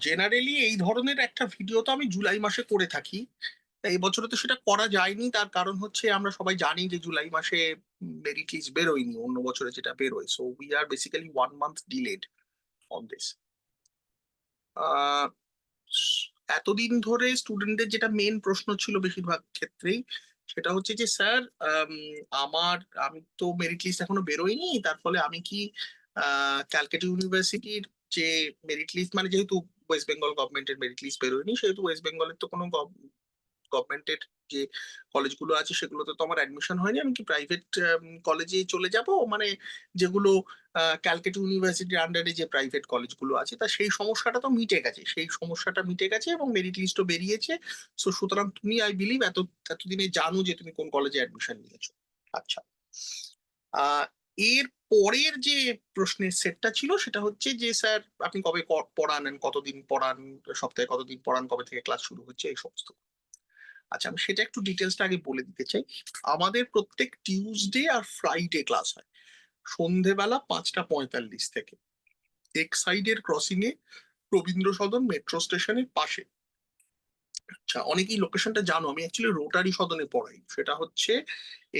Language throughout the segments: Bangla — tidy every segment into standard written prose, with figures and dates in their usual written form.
জেনারেলি এই ধরনের একটা ভিডিও তো আমি জুলাই মাসে করে থাকি। এই বছরে তো সেটা করা যায়নি, তার কারণ হচ্ছে আমরা সবাই জানি যে জুলাই মাসে মেরিট লিস্ট বেরোয়নি অন্য বছরে যেটা বেরোয়। So we are basically 1 month delayed on this. এতদিন ধরে স্টুডেন্টদের যেটা মেন প্রশ্ন ছিল বেশিরভাগ ক্ষেত্রেই, সেটা হচ্ছে যে স্যার, আমার আমি তো মেরিট লিস্ট এখনো বেরোয়নি, তার ফলে আমি কি ক্যালকাটা ইউনিভার্সিটির যে মেরিট লিস্ট, মানে যেহেতু ওয়েস্ট বেঙ্গল গভর্নমেন্টের মেরিট লিস্ট বেরোয়নি, সেহেতু ওয়েস্ট বেঙ্গলের তো কোনো গভর্নমেন্টের যে কলেজগুলো আছে সেগুলোতে তো আমার অ্যাডমিশন হয়নি, আমি কি প্রাইভেট কলেজে চলে যাব, মানে যেগুলো ক্যালকাটা ইউনিভার্সিটির আন্ডারে যে প্রাইভেট কলেজগুলো আছে, তা সেই সমস্যাটা তো মিটে গেছে, সেই সমস্যাটা মিটে গেছে এবং মেরিট লিস্টও বেরিয়েছে। সো সুতরাং তুমি, আই বিলিভ, এতদিনে জানো যে তুমি কোন কলেজে অ্যাডমিশন নিয়েছো। আচ্ছা, আহ এর পরের যে প্রশ্নের সেটটা ছিল সেটা হচ্ছে যে স্যার, আপনি কবে পড়ান and কতদিন পড়ান, সপ্তাহে কতদিন পড়ান, কবে থেকে ক্লাস শুরু হচ্ছে, এই সমস্ত। আচ্ছা, আমি সেটা একটু ডিটেলসটা আগে বলে দিতে চাই। আমাদের প্রত্যেক টিউসডে আর ফ্রাইডে ক্লাস হয় সন্ধেবেলা 5:45 থেকে এক্সাইডের ক্রসিং এ, রবীন্দ্র সদন মেট্রো স্টেশনের পাশে। আচ্ছা, অনেকেই লোকেশনটা জানো, আমি অ্যাকচুয়ালি রোটারি সদনে পড়াই। সেটা হচ্ছে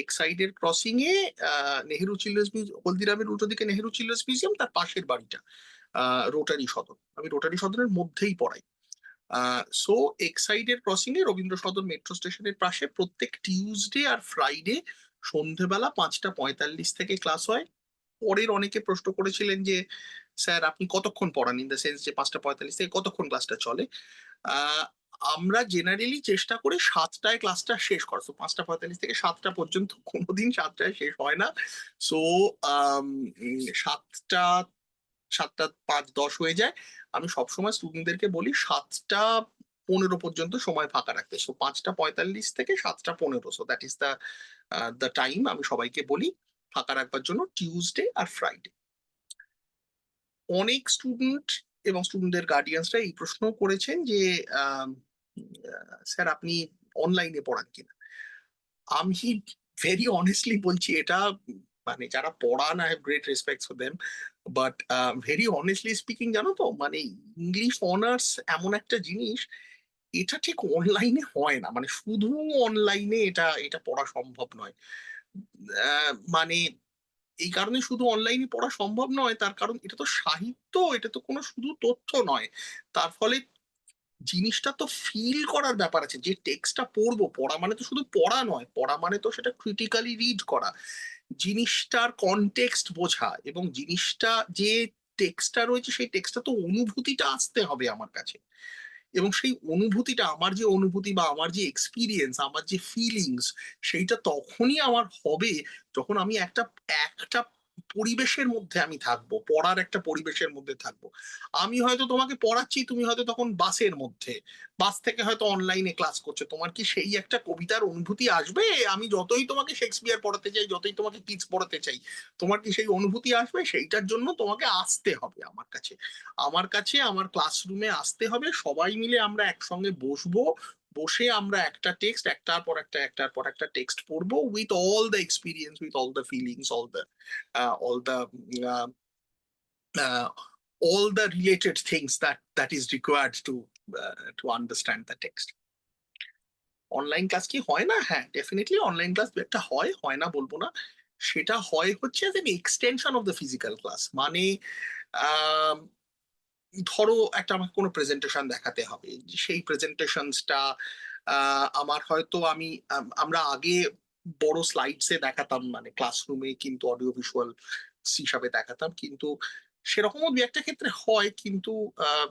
এক্সাইডের ক্রসিং এ, নেহেরু চিলড্রেন্স মিউজিয়াম, হলদিরামের উল্টো দিকে নেহেরু চিলড্রেন্স মিউজিয়াম, তার পাশের বাড়িটা রোটারি সদন। আমি রোটারি সদনের মধ্যেই পড়াই। সো এক্সাইডের ক্রসিং এ, রবীন্দ্র সদন মেট্রো স্টেশনের পাশে প্রত্যেক টিউসডে আর ফ্রাইডে সন্ধেবেলা 5:45 থেকে ক্লাস হয়। পরের অনেকে প্রশ্ন করেছিলেন যে স্যার আপনি কতক্ষণ পড়ান, ইন দ্য সেন্স যে 5:45 থেকে কতক্ষণ ক্লাসটা চলে। আহ আমরা জেনারেলি চেষ্টা করি 7টায় ক্লাসটা শেষ করা। তো 5:45 থেকে 7টা পর্যন্ত, কোনোদিন 7টায় শেষ হয় না। সো 7টা, 7:05, 10 হয়ে যায়। আমি সবসময় স্টুডেন্টদেরকে বলি 7:15 পর্যন্ত সময় ফাঁকা রাখতে। সো 5:45 থেকে 7:15, so that is the time আমি সবাইকে বলি ফাঁকা রাখবার জন্য টিউসডে আর ফ্রাইডে। অনেক স্টুডেন্ট এবং স্টুডেন্টদের গার্ডিয়ানসরা এই প্রশ্ন করেছেন যে স্যার আপনি অনলাইনে পড়ান কিনা। আমি ভেরি অনেস্টলি বলছি, এটা মানে যারা পড়ান, I have great respect for them, but very honestly speaking, জানো তো, মানে ইংলিশ অনার্স এমন একটা জিনিস, এটা ঠিক অনলাইনে হয় না, মানে শুধু অনলাইনে এটা এটা পড়া সম্ভব নয়। মানে এই কারণে শুধু অনলাইনে পড়া সম্ভব নয়, তার কারণ এটা তো সাহিত্য, এটা তো কোনো শুধু তথ্য নয়। তার ফলে জিনিসটা তো ফিল করার ব্যাপার আছে, যে টেক্সটটা পড়বো, পড়া মানে তো শুধু পড়া নয়, পড়া মানে তো সেটা ক্রিটিক্যালি রিড করা, জিনিসটার কনটেক্সট বোঝা, এবং জিনিসটা যে টেক্সটটা রয়েছে সেই টেক্সটটা তো অনুভূতিটা আসতে হবে আমার কাছে। এবং সেই অনুভূতিটা, আমার যে অনুভূতি বা আমার যে এক্সপিরিয়েন্স, আমার যে ফিলিংস, সেইটা তখনই আমার হবে যখন আমি একটা একটা পরিবেশের মধ্যে আমি থাকবো, পড়ার একটা পরিবেশের মধ্যে থাকবো। আমি হয়তো তোমাকে পড়াচ্ছি, তুমি হয়তো তখন বাসের মধ্যে, বাস থেকে হয়তো অনলাইনে ক্লাস করছো, তোমার কি সেই একটা কবিতার অনুভূতি আসবে? আমি যতই তোমাকে শেক্সপিয়ার পড়াতে চাই, যতই তোমাকে কিটস পড়াতে চাই, তোমার কি সেই অনুভূতি আসবে? সেইটার জন্য তোমাকে আসতে হবে আমার কাছে, আমার কাছে, আমার ক্লাসরুমে আসতে হবে। সবাই মিলে আমরা একসঙ্গে বসবো, বসে আমরা একটা টেক্সট, একটার পর একটা, একটার পর একটা টেক্সট পড়বো, with all the experience, with all the feelings, all the uh, uh, all the related things that is required to understand the text. Online class কি হয় না? হ্যাঁ, ডেফিনেটলি অনলাইন ক্লাস একটা হয়, হয় না বলবো না। সেটা হয় হচ্ছে as an extension of the physical class. মানে আহ ধরো একটা আমাকে কোনো প্রেজেন্টেশন দেখাতে হবে, সেই প্রেজেন্টেশনসটা আমার হয়তো আমরা আগে বড় স্লাইডসে দেখাতাম, মানে ক্লাসরুমে কিন্তু অডিও ভিজুয়াল হিসাবে দেখাতাম, কিন্তু সেরকমও দু একটা ক্ষেত্রে হয়, কিন্তু আহ,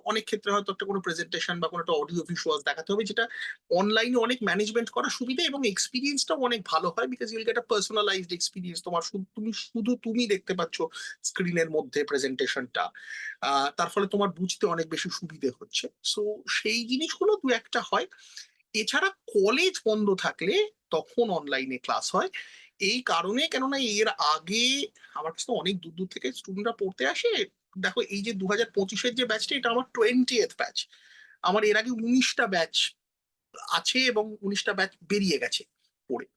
অনেক ক্ষেত্রে হয়তো একটা কোনো প্রেজেন্টেশন বা কোনো একটা অডিও ভিজুয়াল দেখাতে হবে, যেটা অনলাইনে অনেক ম্যানেজমেন্ট করা সুবিধা এবং এক্সপিরিয়েন্সটাও অনেক ভালো হয়, because Yule get a personalised experience. তোমার তুমি দেখতে পাচ্ছ স্ক্রিনের মধ্যে প্রেজেন্টেশনটা, তার ফলে তোমার বুঝতে অনেক বেশি সুবিধে হচ্ছে। সো সেই জিনিসগুলো দু একটা হয়। এছাড়া কলেজ বন্ধ থাকলে তখন অনলাইনে ক্লাস হয়, এই কারণে, কেননা এর আগে আমার কাছে তো অনেক দূর দূর থেকে স্টুডেন্টরা পড়তে আসে। দেখো, এই যে 2025-এর যে ব্যাচটা, এটা আমার 20th ব্যাচ। আমার এর আগে 19টা ব্যাচ আছে এবং 19টা ব্যাচ বেরিয়ে গেছে পড়ে।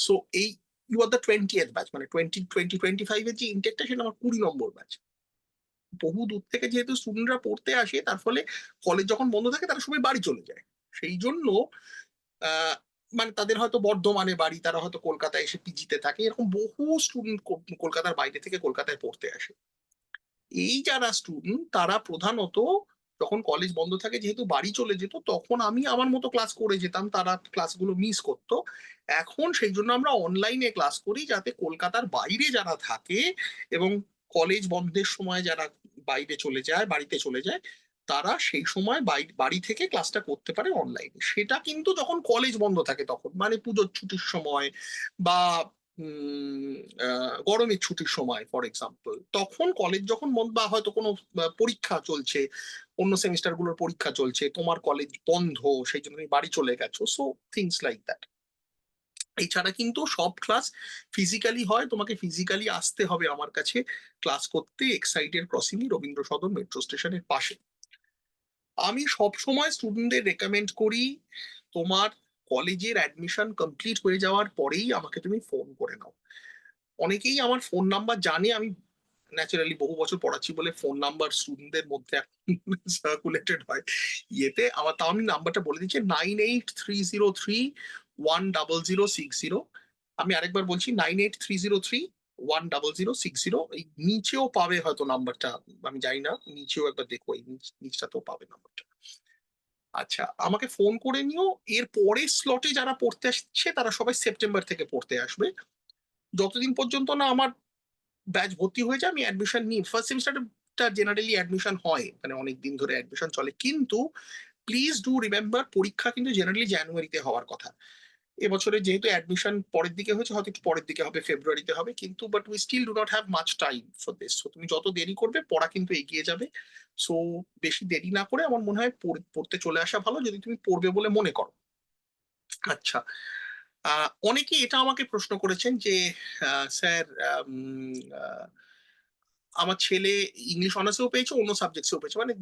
সো এই you are the 20th batch, মানে 2025-এর যে ইনটেকটা, সেটা আমার 20 নম্বর ব্যাচ। বহু দূর থেকে যেহেতু স্টুডেন্টরা পড়তে আসে, তার ফলে কলেজ যখন বন্ধ থাকে তারা সবাই বাড়ি চলে যায়। সেই জন্য আহ, মানে তাদের হয়তো বর্ধমানে বাড়ি, তারা হয়তো কলকাতায় এসে পিজিতে থাকে, এরকম বহু স্টুডেন্ট কলকাতার বাইরে থেকে কলকাতায় পড়তে আসে। এই যারা স্টুডেন্ট তারা প্রধানত যখন কলেজ বন্ধ থাকে যেহেতু বাড়ি চলে যেত, তখন আমি আমার মতো ক্লাস করে যেতাম, তারা ক্লাসগুলো মিস করতো। এখন সেই জন্য আমরা অনলাইনে ক্লাস করি, যাতে কলকাতার বাইরে যারা থাকে এবং কলেজ বন্ধের সময় যারা বাইরে চলে যায়, বাড়িতে চলে যায়, তারা সেই সময় বাড়ি থেকে ক্লাসটা করতে পারে অনলাইনে। সেটা কিন্তু যখন কলেজ বন্ধ থাকে তখন, মানে পুজোর ছুটির সময় বা গরমের ছুটির সময় ফর এক্সাম্পল, তখন কলেজ যখন বন্ধ বা হয়তো কোনো পরীক্ষা চলছে, অন্য সেমিস্টার গুলোর পরীক্ষা চলছে, তোমার কলেজ বন্ধ, সেই জন্য তুমি বাড়ি চলে গেছো, সো থিংস লাইক দ্যাট। এছাড়া কিন্তু সব ক্লাস ফিজিক্যালি হয়, তোমাকে ফিজিক্যালি আসতে হবে আমার কাছে ক্লাস করতে, excited crossing Rabindra Sadan metro স্টেশনের পাশে। আমি সব সময় স্টুডেন্টদের রেকমেন্ড করি, তোমার কলেজের অ্যাডমিশন কমপ্লিট হয়ে যাওয়ার পরেই আমাকে তুমি ফোন করে নাও। অনেকেই আমার ফোন নাম্বার জানে, আমি ন্যাচারালি বহু বছর পড়াচ্ছি বলে ফোন নাম্বার স্টুডেন্টদের মধ্যে সার্কুলেটেড হয় ইয়েতে আমার, তাও আমি নাম্বারটা বলে দিচ্ছি, 9830310060। আমি আরেকবার বলছি, 9830310060। এই নিচেও পাবে হয়তো নাম্বারটা, আমি জানি না, নিচেও একবার দেখো, এই নিচটাতেও পাবে নাম্বারটা। আচ্ছা, আমাকে ফোন করে নিও। এর পরের স্লটে যারা পড়তে আসছে তারা সবাই সেপ্টেম্বর থেকে পড়তে আসবে। যতদিন পর্যন্ত না আমার ব্যাচ ভর্তি হয়ে যায় আমি অ্যাডমিশন নিই। ফার্স্ট সেমিস্টারটা জেনারেলি অ্যাডমিশন হয়, মানে অনেক দিন ধরে অ্যাডমিশন চলে, কিন্তু প্লিজ ডু রিমেম্বার পরীক্ষা কিন্তু জেনারেলি জানুয়ারিতে হওয়ার কথা। এবছরে যেহেতু অ্যাডমিশন পরের দিকে হয়েছে, হয়তো একটু পরের দিকে হবে, ফেব্রুয়ারিতে হবে, কিন্তু but we still do not have much time for this. So তুমি যত দেরি করবে পড়া কিন্তু এগিয়ে যাবে। সো বেশি দেরি না করে আমার মনে হয় পড়তে চলে আসা ভালো, যদি তুমি পড়বে বলে মনে করো। আচ্ছা, অনেকে এটা আমাকে প্রশ্ন করেছেন যে স্যার, আমার ছেলে ইংলিশ অনার্সেও পেয়েছে, অন্য সাবজেক্টসেও পেয়েছে, মানে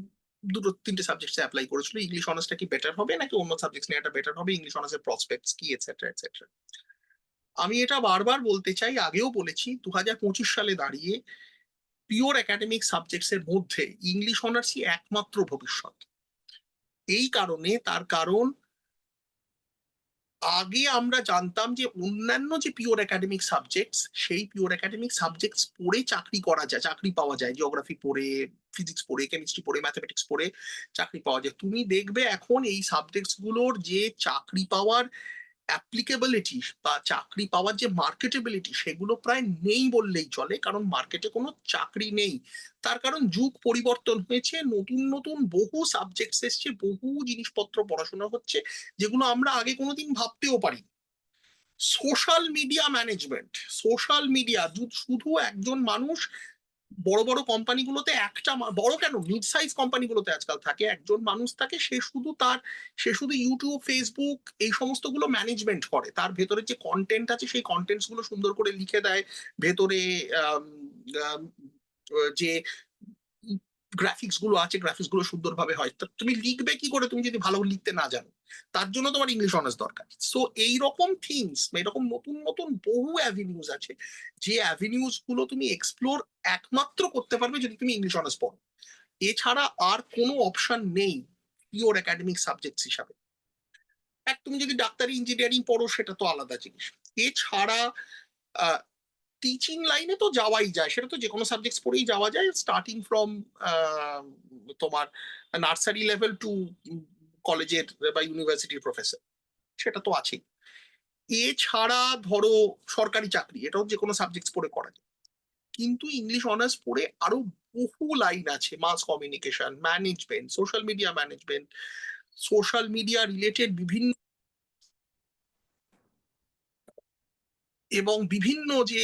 দুটো তিনটে সাবজেক্টে অ্যাপ্লাই করেছিল, ইংলিশ অনার্সটা কি বেটার হবে নাকি অন্য সাবজেক্ট নেওয়াটা বেটার হবে, ইংলিশ অনার্সের প্রসপেক্টস কি, এটসেট্রা এটসেট্রা। আমি এটা বারবার বলতে চাই, আগেও বলেছি, 2025 সালে দাঁড়িয়ে পিওর একাডেমিক সাবজেক্টস এর মধ্যে ইংলিশ অনার্সই একমাত্র ভবিষ্যৎ। এই কারণে, তার কারণ আগে আমরা জানতাম যে অন্যান্য যে পিওর একাডেমিক সাবজেক্টস, সেই পিওর একাডেমিক সাবজেক্টস পড়ে চাকরি করা যায়, চাকরি পাওয়া যায়, জিওগ্রাফি পড়ে, ফিজিক্স পড়ে, কেমিস্ট্রি পড়ে, ম্যাথমেটিক্স পড়ে চাকরি পাওয়া যায়। তুমি দেখবে এখন এই সাবজেক্টস গুলোর যে চাকরি পাওয়ার অ্যাপ্লিকেবিলিটি বা চাকরি পাওয়ার যে মার্কেটেবিলিটি, সেগুলো প্রায় নেই বললেই চলে, কারণ মার্কেটে কোনো চাকরি নেই। তার কারণ যুগ পরিবর্তন হয়েছে, নতুন নতুন বহু সাবজেক্টস এসছে, বহু জিনিসপত্র পড়াশোনা হচ্ছে, যেগুলো আমরা আগে কোনোদিন ভাবতেও পারি। Social media management, social media, শুধু একজন মানুষ বড় বড় কোম্পানিগুলোতে একটা বড় কেন, মিড সাইজ কোম্পানিগুলোতে আজকাল থাকে, একজন মানুষ থাকে, সে শুধু ইউটিউব, ফেসবুক এই সমস্ত গুলো ম্যানেজমেন্ট করে, তার ভেতরে যে কন্টেন্ট আছে সেই কন্টেন্টস গুলো সুন্দর করে লিখে দেয়, ভেতরে আম, আম, যে গ্রাফিক্স গুলো আছে, গ্রাফিক্স গুলো সুন্দরভাবে হয়। তা তুমি লিখবে কি করে তুমি যদি ভালো লিখতে না জানো? তার জন্য তোমার ইংলিশ অনার্স দরকার। সো এইরকম থিংস, এরকম নতুন নতুন বহু অ্যাভিনিউজ আছে, যে অ্যাভিনিউজ গুলো তুমি এক্সপ্লোর একমাত্র করতে পারবে যদি তুমি ইংলিশ অনার্স পড়ো। এছাড়া আর কোনো অপশন নেই পিওর একাডেমিক সাবজেক্টস হিসাবে। তুমি যদি ডাক্তারি, ইঞ্জিনিয়ারিং পড়ো সেটা তো আলাদা জিনিস। এছাড়া টিচিং লাইনে তো যাওয়াই যায়, সেটা তো যে কোনো সাবজেক্ট পড়েই যাওয়া যায়, স্টার্টিং ফ্রম তোমার নার্সারি লেভেল টু কলেজের বা ইউনিভার্সিটির প্রফেসর, সেটা তো আছেই। এছাড়া ধরো সরকারি চাকরি, এটাও যে কোনো সাবজেক্ট পড়ে করা যায়। কিন্তু ইংলিশ অনার্স পড়ে আরো বহু লাইন আছে, mass communication management, social media management, social media related বিভিন্ন এবং বিভিন্ন যে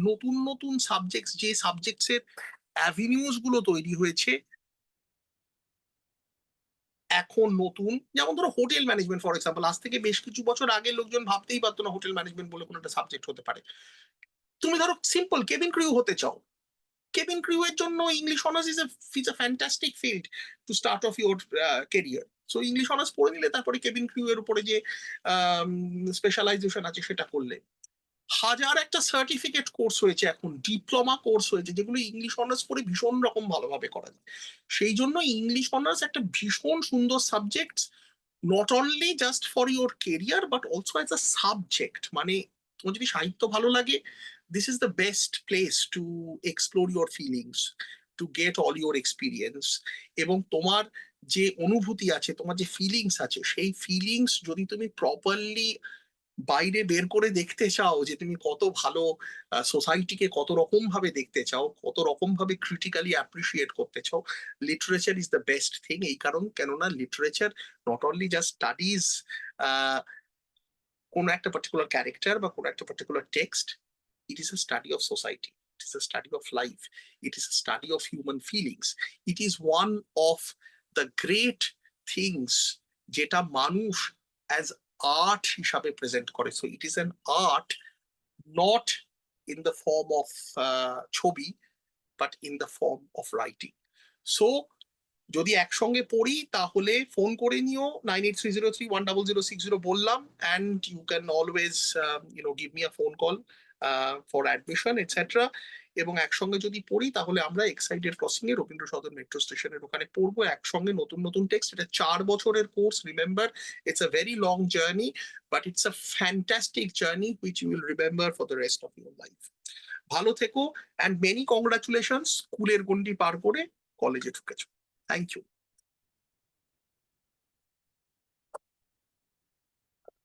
নতুন নতুন সাবজেক্টস, যে সাবজেক্টসের অ্যাভিনিউজ গুলো তৈরি হয়েছে এখন নতুন, যেমন ধরো হোটেল ম্যানেজমেন্ট ফর এক্সাম্পল, আজ থেকে বেশ কিছু বছর আগে লোকজন ভাবতেই পারতো না হোটেল ম্যানেজমেন্ট বলে কোনো একটা সাবজেক্ট হতে পারে। তুমি ধরো সিম্পল কেবিন ক্রিউ হতে চাও, কেবিন ক্রিউ এর জন্য English honours is a fantastic field to start of your career. So English honours পড়ে নিলে তারপরে কেবিন ক্রিউ এর উপরে যে স্পেশালাইজেশন আছে সেটা করলে। হাজার একটা সার্টিফিকেট কোর্স হয়েছে, এখন ডিপ্লোমা কোর্স হয়েছে, যেগুলো ইংলিশ অনার্স পড়ে ভীষণ রকম ভালোভাবে করা যায়। সেই জন্য ইংলিশ অনার্স একটা ভীষণ সুন্দর subject, not only just for your career but also as a subject. মানে তোমার যদি সাহিত্য ভালো লাগে, this is the best place to explore your feelings, to get all your experience. এবং তোমার যে অনুভূতি আছে, তোমার যে ফিলিংস আছে, সেই ফিলিংস যদি তুমি প্রপারলি বাইরে বের করে দেখতে চাও, যে তুমি কত ভালো সোসাইটিকে কত রকম ভাবে দেখতে চাও, কত রকম ভাবে ক্রিটিক্যালি অ্যাপ্রিসিয়েট করতে চাও, literature is the best thing. এই কারণ, কেননা literature not only just studies কোন একটা পার্টিকুলার ক্যারেক্টার বা কোন একটা particular text, it is a study of society, it is a study of life, it is a study of human feelings, it is one of the great things যেটা মানুষ as art হিসাবে প্রেজেন্ট করে। So it is an art, not in the form of ছবি, but in the form of writing. So যদি একসঙ্গে পড়ি তাহলে ফোন করে নিও, 9830310060 বললাম, and you can always give me a phone call for admission etcetera. এবং একসঙ্গে যদি পড়ি তাহলে আমরা এক্সাইটেড ক্রসিং এ রবীন্দ্র সদন মেট্রো স্টেশনের ওখানে পড়বো একসঙ্গে নতুন নতুন টেক্সট। এটা 4 বছরের course, remember it's a very long journey, but it's a fantastic journey which you will remember for the rest of your life. ভালো থেকো, অ্যান্ড মেনি কংগ্রাচুলেশন, স্কুলের গন্ডি পার করে কলেজে ঢুকেছো। Thank you.